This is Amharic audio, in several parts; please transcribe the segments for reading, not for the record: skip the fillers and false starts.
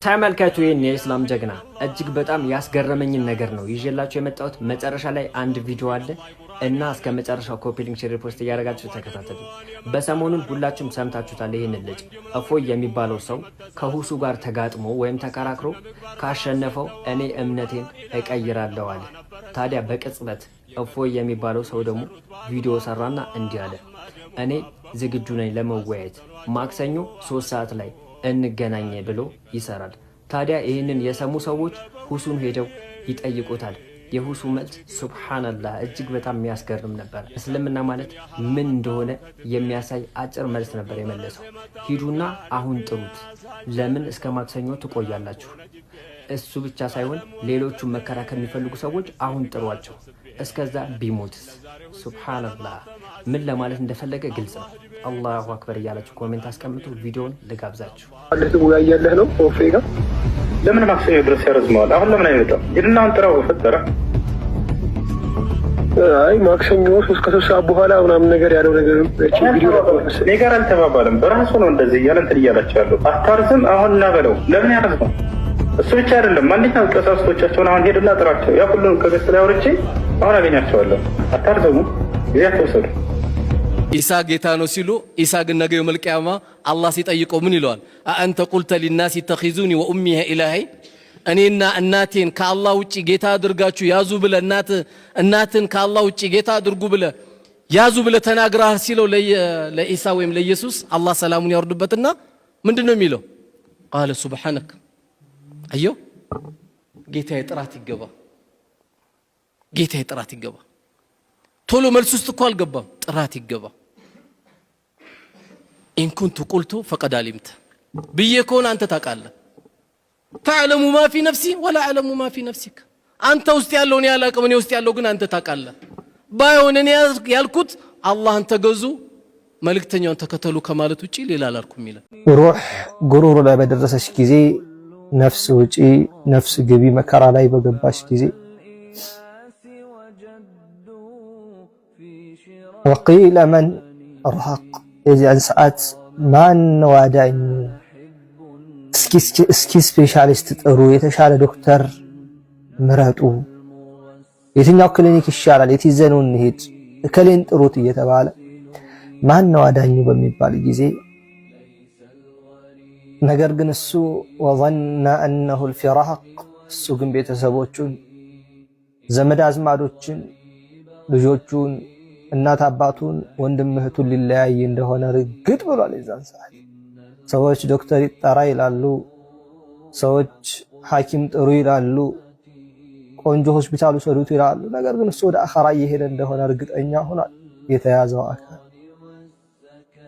ተመልከቱ ይሄን የእስላም ጀግና እጅግ በጣም ያስገረመኝን ነገር ነው ይዤላችሁ የመጣሁት። መጨረሻ ላይ አንድ ቪዲዮ አለ እና እስከ መጨረሻው ኮፒ ሊንክ ሼር ፖስት እያደረጋችሁ ተከታተሉ። በሰሞኑን ሁላችሁም ሰምታችሁታል። ይሄን ልጅ እፎይ የሚባለው ሰው ከሁሱ ጋር ተጋጥሞ ወይም ተከራክሮ ካሸነፈው እኔ እምነቴን እቀይራለሁ አለ። ታዲያ በቅጽበት እፎይ የሚባለው ሰው ደግሞ ቪዲዮ ሰራና እንዲህ አለ፣ እኔ ዝግጁ ነኝ ለመወያየት ማክሰኞ 3 ሰዓት ላይ እንገናኝ ብሎ ይሰራል። ታዲያ ይህንን የሰሙ ሰዎች ሁሱን ሄደው ይጠይቁታል። የሁሱ መልስ ሱብሃንአላህ እጅግ በጣም የሚያስገርም ነበር። እስልምና ማለት ምን እንደሆነ የሚያሳይ አጭር መልስ ነበር የመለሰው። ሂዱና አሁን ጥሩት፣ ለምን እስከ ማክሰኞ ትቆያላችሁ? እሱ ብቻ ሳይሆን ሌሎቹን መከራከር የሚፈልጉ ሰዎች አሁን ጥሯቸው፣ እስከዛ ቢሞትስ? ሱብሃንአላህ ምን ለማለት እንደፈለገ ግልጽ ነው። አላሁ አክበር እያላችሁ ኮሜንት አስቀምጡ። ቪዲዮውን ልጋብዛችሁ። አለቱ ያያለህ ነው ኦፌ ጋር ለምን ማክሰኞ ድረስ ያረዝመዋል? አሁን ለምን አይመጣም? ይድና አንጥራው ፈጠረ። አይ ማክሰኞ እስከ 3 ሰዓት በኋላ ምናምን ነገር ያለው ነገር እቺ ቪዲዮ እኔ ጋር አልተባባለም። በራሱ ነው እንደዚህ እያለ እንትን እያላችሁ ያለው። አታርዝም አሁን እና በለው። ለምን ያረዝመው? እሱ ብቻ አይደለም ማንኛውም ቀሳውስቶቻቸውን አሁን ሄድና ጥራቸው። ያ ሁሉንም ከገስት ላይ አውርቼ አሁን አገኛቸዋለሁ። አታርዝሙ፣ ጊዜ አትወሰዱ። ኢሳ ጌታ ነው ሲሉ ኢሳ ግን ነገ የውመል ቂያማ አላህ ሲጠይቀው ምን ይለዋል? አአንተ ቁልተ ሊናስ ተኺዙኒ ወኡሚሂ ኢላሂ፣ እኔና እናቴን ከአላህ ውጪ ጌታ አድርጋችሁ ያዙ ብለ እናትን ከአላህ ውጪ ጌታ አድርጉ ብለ ያዙ ብለ ተናግረህ ሲለው ለኢሳ ወይም ለኢየሱስ አላህ ሰላሙን ያወርድበትና ምንድነው የሚለው? ቃለ ሱብሃነክ። አየው ጌታዬ ጥራት ይገባ፣ ጌታዬ ጥራት ይገባ። ቶሎ መልስ ውስጥ እኮ አልገባም፣ ጥራት ይገባ። ኢን ኩንቱ ቁልቱ ፈቀድ አሊምተ ብዬ ከሆነ አንተ ታውቃለህ። ተዕለሙ ማ ፊ ነፍሲ ወላ አዕለሙ ማ ፊ ነፍሲክ። አንተ ውስጥ ያለውን ያላቅም እኔ ውስጥ ያለው ግን አንተ ታውቃለህ። ባይሆን እኔ ያልኩት አላህን ተገዙ መልእክተኛውን ተከተሉ ከማለት ውጪ ሌላ አላልኩም ይላል። ሩህ ጉሩር ላይ በደረሰች ጊዜ ነፍስ ውጪ ነፍስ ግቢ መከራ ላይ በገባች ጊዜ ወቂለ መን ረሃቅ፣ የዚያን ሰዓት ማን ዋዳኝ? እስኪ ስፔሻሊስት ጥሩ፣ የተሻለ ዶክተር ምረጡ፣ የትኛው ክሊኒክ ይሻላል፣ የት ይዘነው እንሂድ፣ እከሌን ጥሩት እየተባለ ማን ዋዳኙ በሚባል ጊዜ ነገር ግን እሱ ወظن أنه الفراق፣ እሱ ግን ቤተሰቦቹን ዘመድ አዝማዶችን ልጆቹን እናት አባቱን ወንድም እህቱን ሊለያይ እንደሆነ ርግጥ ብሏል። የዛን ሰዓት ሰዎች ዶክተር ይጠራ ይላሉ፣ ሰዎች ሐኪም ጥሩ ይላሉ፣ ቆንጆ ሆስፒታል ውሰዱት ይላሉ። ነገር ግን እሱ ወደ አኸራ እየሄደ እንደሆነ እርግጠኛ ሆኗል። የተያዘው አካል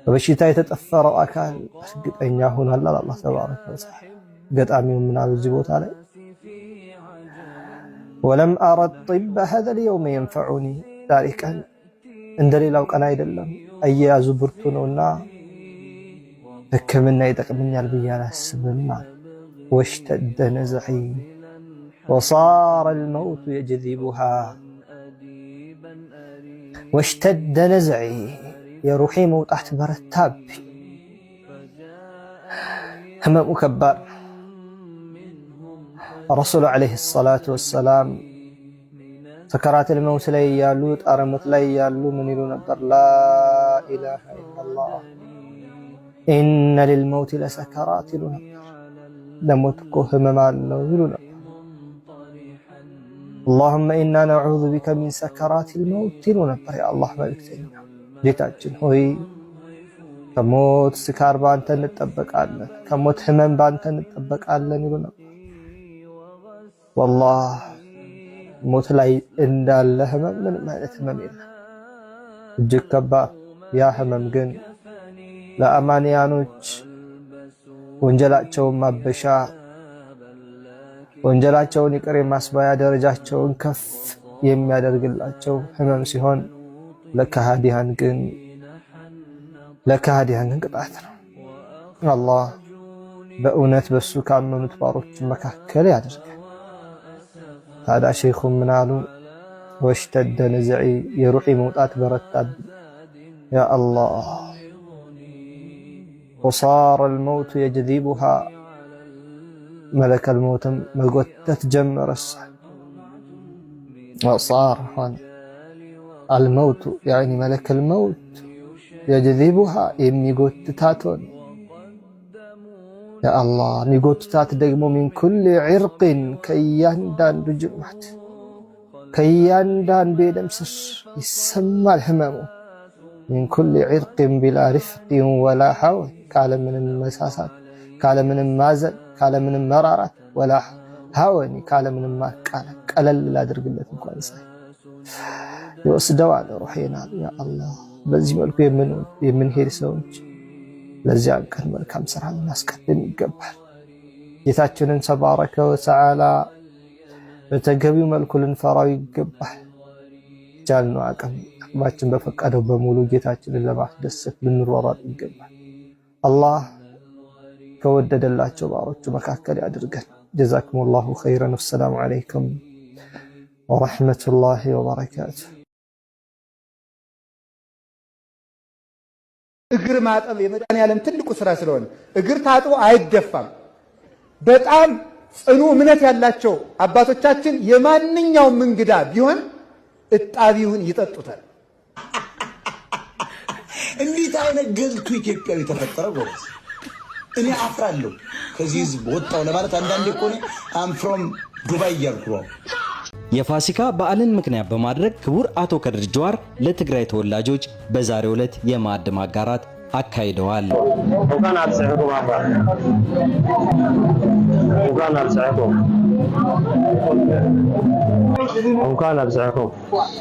በበሽታ የተጠፈረው አካል እርግጠኛ ሆኗል። አላህ ተባረከ ወተዓላ ገጣሚው ምን አለ እዚህ ቦታ ላይ ወለም አረ الطب هذا اليوم ينفعني، ዛሬ ቀን እንደሌላው ቀን አይደለም፣ አያያዙ ብርቱ ነውና ሕክምና ይጠቅመኛል ብዬ አላስብም። ወሽተደ ነዝዒ ወሳረ الموت يجذبها፣ ወሽተደ ነዝዒ የሩሒ መውጣት በረታብኝ፣ ህመሙ ከባድ። ረሱሉ ዓለይሂ ሰላቱ ወሰላም ሰከራተል መውት ላይ ያሉ ጣረ ሞት ላይ ያሉ ምን ይሉ ነበር? ላ ኢላሃ ኢላላህ ኢነ ሊልመውት ለሰከራት ይሉ ነበር። ለሞት እኮ ህመም አለው ይሉ ነበር። አላሁመ ኢና ነዑዙ ቢከ ሚን ሰከራቲል መውት ይሉ ነበር። የአላህ መልእክተኛ ጌታችን ሆይ ከሞት ስካር ባንተ እንጠበቃለን፣ ከሞት ህመም ባንተ እንጠበቃለን ይሉ ነበር። ወላሂ ሞት ላይ እንዳለ ህመም ምንም አይነት ህመም የለም፣ እጅግ ከባድ። ያ ህመም ግን ለአማንያኖች ወንጀላቸውን ማበሻ፣ ወንጀላቸውን ይቅር የማስባያ፣ ደረጃቸውን ከፍ የሚያደርግላቸው ህመም ሲሆን ለካሃዲያን ግን ቅጣት ነው። አላህ በእውነት በሱ ካመኑት ባሮች መካከል ያደርጋል። ታዲያ ሼኹ ምን አሉ? ወሽተደ ነዝዒ የሩሒ መውጣት በረታብኝ፣ ያ አላህ ወሳረ አልመውቱ የጅዚቡሃ መለከል ሞትም መጎተት ጀመረሳ وصار هون الموت يعني ملك الموت يجذبها የሚጎትታቶን يا الله የሚጎትታት ደግሞ من كل عرق ከእያንዳንዱ ጅማት ከእያንዳንዱ የደም ስር ይሰማል ህመሙ من كل عرق بلا رفق ولا حول ካለምንም መሳሳት ካለምንም ማዘን ካለምንም መራራት ولا حول ካለምንም ማቃለል ቀለል ላድርግለት እንኳን ሳይ ይወስደዋል ሩሄና ያ አላህ በዚህ መልኩ የምንሄድ ሰዎች ለዚያ ቀን መልካም ስራ ልናስቀድም ይገባል። ጌታችንን ተባረከ ወተዓላ በተገቢው መልኩ ልንፈራው ይገባል። ቻልነው አቅማችን በፈቀደው በሙሉ ጌታችንን ለማስደሰት ልንሯሯጥ ይገባል። አላህ ከወደደላቸው ባሮቹ መካከል ያድርገን። ጀዛኩሙላሁ ኸይረን። ወሰላሙ ዐለይኩም ወረሕመቱላሂ ወበረካቱሁ። እግር ማጠብ የመድኃኒዓለም ትልቁ ስራ ስለሆነ እግር ታጥቦ አይደፋም። በጣም ጽኑ እምነት ያላቸው አባቶቻችን የማንኛውም እንግዳ ቢሆን እጣቢውን ይጠጡታል። እንዴት አይነት ገልቱ ኢትዮጵያዊ ተፈጠረ ጎበዝ! እኔ አፍራለሁ ከዚህ ህዝብ ወጣው ለማለት አንዳንዴ እኮ ነው አም ፍሮም ዱባይ እያልኩ ነው። የፋሲካ በዓልን ምክንያት በማድረግ ክቡር አቶ ከድር ጀዋር ለትግራይ ተወላጆች በዛሬው ዕለት የማዕድ ማጋራት አካሂደዋል። እንኳን አብዛኩም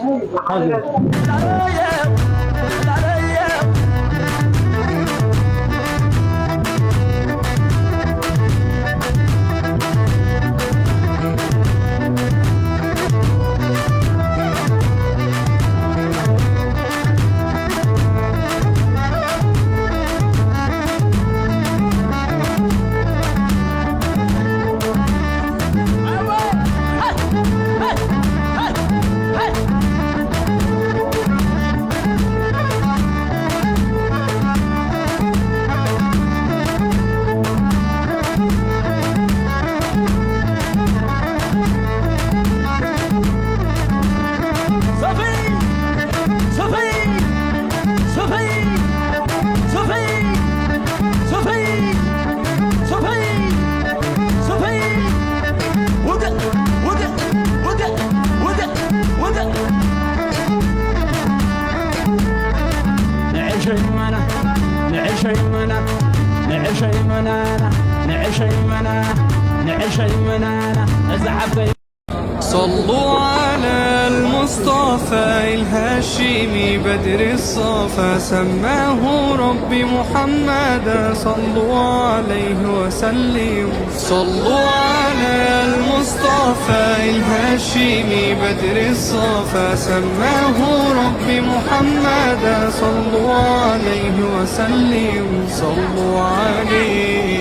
صلوا على المصطفى الهاشمي بدر الصفا سماه ربي محمدا صلوا عليه وسلم. صلوا على المصطفى الهاشمي بدر الصفا سماه ربي محمدا صلوا عليه وسلم. صلوا عليه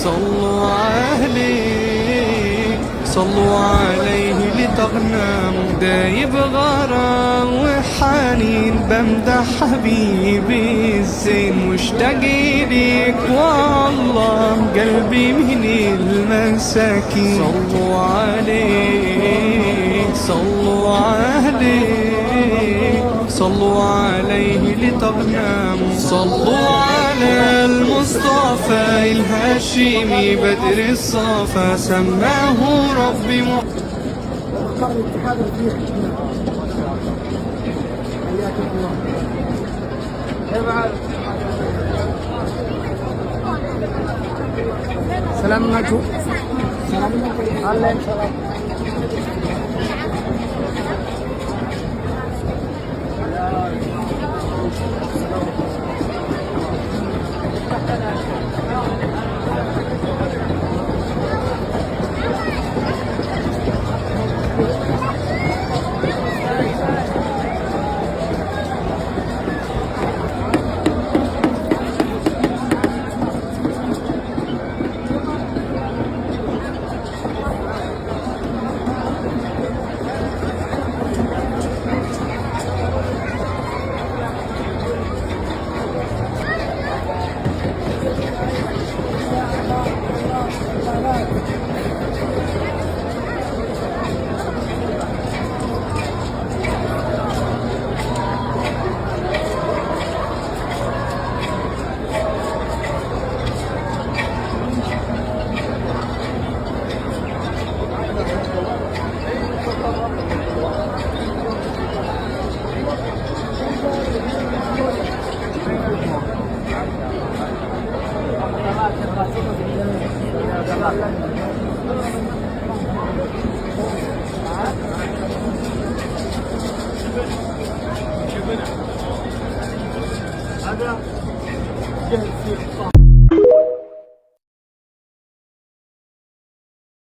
صلوا عليه صلوا عليه لتغنموا دايب غرام وحنين بمدح حبيبي الزين مشتاق ليك والله قلبي من المساكين. صلوا عليه صلوا عليه صلوا عليه لتغنموا. صلوا على المصطفى الهاشمي بدر الصفا سماه ربي ሰላም ናችሁ? አለን ሰላም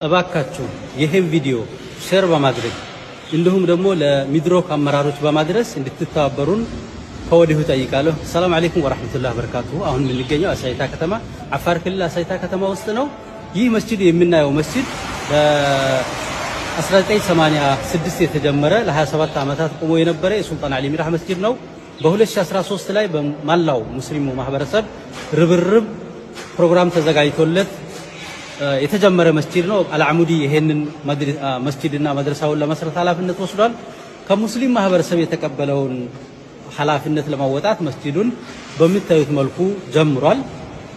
እባካችሁ ይሄን ቪዲዮ ሼር በማድረግ እንዲሁም ደግሞ ለሚድሮክ አመራሮች በማድረስ እንድትተባበሩን ከወዲሁ ጠይቃለሁ። ሰላም አለይኩም ወራህመቱላሂ ወበረካቱሁ። አሁን የምንገኘው አሳይታ ከተማ አፋር ክልል አሳይታ ከተማ ውስጥ ነው። ይህ መስጂድ የምናየው መስጂድ በ1986 የተጀመረ ለ27 ዓመታት ቆሞ የነበረ የሱልጣን አሊ ሚራህ መስጂድ ነው። በ2013 ላይ በማላው ሙስሊሙ ማህበረሰብ ርብርብ ፕሮግራም ተዘጋጅቶለት የተጀመረ መስጂድ ነው። አልዓሙዲ ይሄንን መስጂድና መድረሳውን ለመስራት ኃላፊነት ወስዷል። ከሙስሊም ማህበረሰብ የተቀበለውን ኃላፊነት ለማወጣት መስጂዱን በሚታዩት መልኩ ጀምሯል።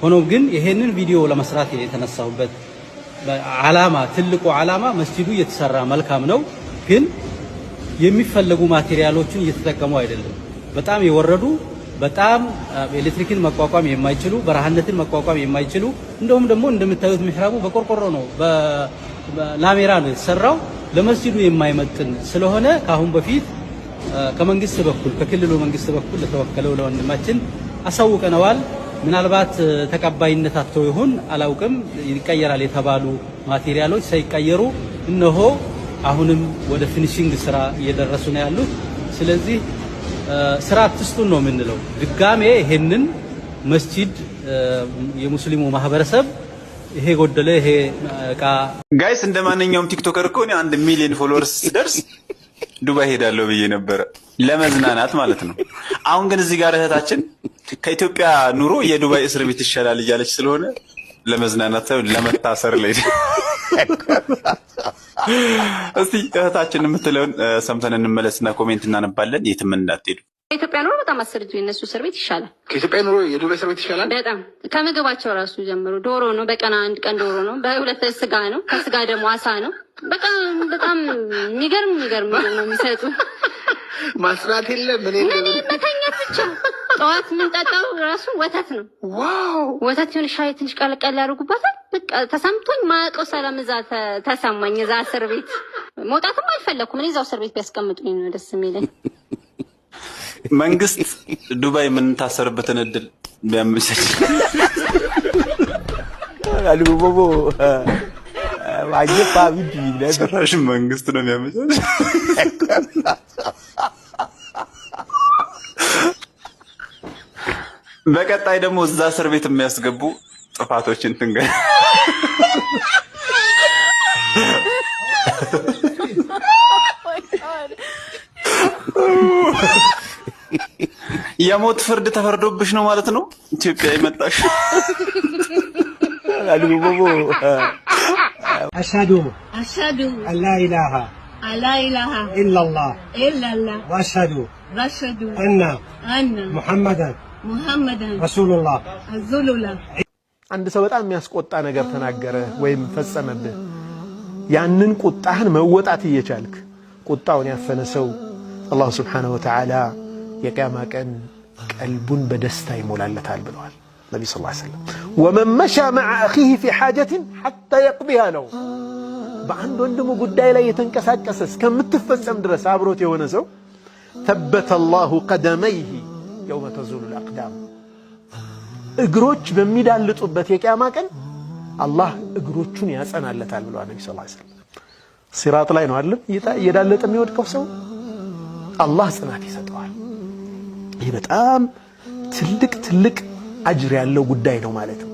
ሆኖም ግን ይሄንን ቪዲዮ ለመስራት የተነሳሁበት ዓላማ ትልቁ ዓላማ መስጂዱ እየተሰራ መልካም ነው፣ ግን የሚፈለጉ ማቴሪያሎችን እየተጠቀሙ አይደለም። በጣም የወረዱ በጣም ኤሌክትሪክን መቋቋም የማይችሉ በረሃነትን መቋቋም የማይችሉ እንደውም ደግሞ እንደምታዩት ምሕራቡ በቆርቆሮ ነው በላሜራ ነው የተሰራው። ለመስጂዱ የማይመጥን ስለሆነ ካሁን በፊት ከመንግስት በኩል ከክልሉ መንግስት በኩል ለተወከለው ለወንድማችን አሳውቀነዋል። ምናልባት ተቀባይነታቸው ይሁን አላውቅም፣ ይቀየራል የተባሉ ማቴሪያሎች ሳይቀየሩ እነሆ አሁንም ወደ ፊኒሺንግ ስራ እየደረሱ ነው ያሉት። ስለዚህ ስራ አትስጡን ነው የምንለው። ድጋሜ ይሄንን መስጂድ የሙስሊሙ ማህበረሰብ ይሄ ጎደለ ይሄ እቃ ጋይስ እንደማንኛውም ቲክቶከር እኮ እኔ 1 ሚሊዮን ፎሎወርስ ሲደርስ ዱባይ ሄዳለሁ ብዬ ነበረ ለመዝናናት ማለት ነው። አሁን ግን እዚህ ጋር እህታችን ከኢትዮጵያ ኑሮ የዱባይ እስር ቤት ይሻላል እያለች ስለሆነ ለመዝናናት ሳይሆን ለመታሰር ላይ እስቲ እህታችን የምትለውን ሰምተን እንመለስና ኮሜንት እናነባለን። የትም እንዳትሄዱ። ከኢትዮጵያ ኑሮ በጣም አስርጁ የነሱ እስር ቤት ይሻላል። ከኢትዮጵያ ኑሮ የዱባይ እስር ቤት ይሻላል በጣም ከምግባቸው ራሱ ጀምሮ ዶሮ ነው፣ በቀን 1 ቀን ዶሮ ነው፣ በሁለት ስጋ ነው፣ ከስጋ ደግሞ አሳ ነው። በጣም የሚገርም ነው የሚሰጡ። ማስራት የለም ምን መተኛት ብቻ። ጠዋት የምንጠጣው ራሱ ወተት ነው። ዋው ወተት ይሁን ሻይ ትንሽ ቀለቀል ያደርጉባታል። በቃ ተሰምቶኝ ማያውቀው ሰላም እዛ ተሰማኝ። እዛ እስር ቤት መውጣትም አልፈለኩም። እኔ እዛው እስር ቤት ቢያስቀምጡኝ ነው ደስ የሚለኝ። መንግስት ዱባይ የምንታሰርበትን እድል ቢያመቻች አልቦቦ ዋጅፋ ቢዲ ለሰራሽ መንግስት ነው የሚያመቻች። በቀጣይ ደግሞ እዛ እስር ቤት የሚያስገቡ ጥፋቶችን ትንገር። የሞት ፍርድ ተፈርዶብሽ ነው ማለት ነው ኢትዮጵያ የመጣሽ። አልቦቦ أشهد أن لا إله إلا الله وأشهد أن محمدا رسول الله አንድ ሰው በጣም የሚያስቆጣ ነገር ተናገረ ወይም ፈጸመብህ፣ ያንን ቁጣህን መወጣት እየቻልክ ቁጣውን ያፈነ ሰው አላህ ሱብሓነሁ ወተዓላ የቂያማ ቀን ቀልቡን በደስታ ይሞላለታል ብለዋል ነብዩ ሰለላሁ ዐለይሂ ወሰለም። ወመን መሻ መዐ አኺሂ ፊ ሐጀቲን ሐታ የቅዲሃ ነው። በአንድ ወንድሙ ጉዳይ ላይ የተንቀሳቀሰ እስከምትፈጸም ድረስ አብሮት የሆነ ሰው ተበተ አላሁ ቀደመይሂ የውመ ተዙሉል አቅዳም፣ እግሮች በሚዳልጡበት የቂያማ ቀን አላህ እግሮቹን ያጸናለታል ብለዋል ነብዩ ሰለላሁ ዐለይሂ ወሰለም። ሲራጥ ላይ ነው አይደል እየዳለጠ የሚወድቀው ሰው አላህ ጽናት ይሰጠዋል። ይህ በጣም ትልቅ አጅር ያለው ጉዳይ ነው ማለት ነው።